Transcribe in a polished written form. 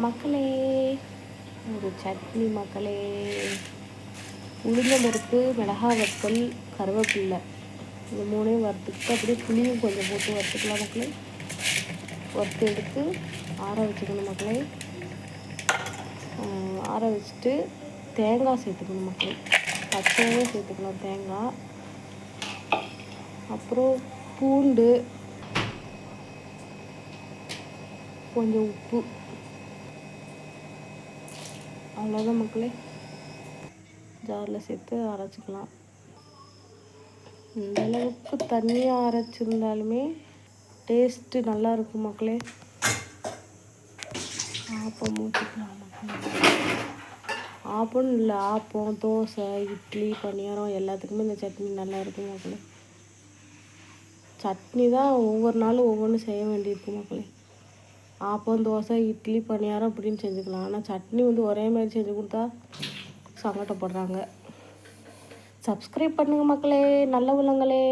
மக்களே, ஒரு சட்னி மக்களே. உளுந்தம்பருப்பு, மிளகாய் வத்தல், கருவேப்பில்லை இந்த மூணையும் வறுத்துக்கிட்டு அப்படியே புளியும் கொஞ்சம் போட்டு வறுத்துக்கலாம் மக்களே. வறுத்து எடுத்து ஆற வச்சுக்கணும் மக்களே. ஆற வச்சுட்டு தேங்காய் சேர்த்துக்கணும் மக்களே. பச்சையாக சேர்த்துக்கலாம் தேங்காய். அப்புறம் பூண்டு, கொஞ்சம் உப்பு, அவ்வளோதான் மக்களே. ஜாரில் சேர்த்து அரைச்சிக்கலாம். இந்த அளவுக்கு தண்ணியாக அரைச்சிருந்தாலுமே டேஸ்ட்டு நல்லா இருக்கும் மக்களே. ஆப்பம் ஊற்றிக்கலாம் மக்களே. ஆப்பம்னு இல்லை, ஆப்பம், தோசை, இட்லி, பணியாரம் எல்லாத்துக்குமே இந்த சட்னி நல்லா இருக்கும் மக்களே. சட்னி தான் ஒவ்வொரு நாளும் ஒவ்வொன்று செய்ய வேண்டியிருக்கும் மக்களே. ஆப்பம், தோசை, இட்லி, பணியாரம் அப்படின்னு செஞ்சுக்கலாம். ஆனால் சட்னி ஒரே மாதிரி செஞ்சு கொடுத்தா சங்கடப்படுறாங்க. சப்ஸ்கிரைப் பண்ணுங்கள் மக்களே, நல்ல உள்ளங்களே.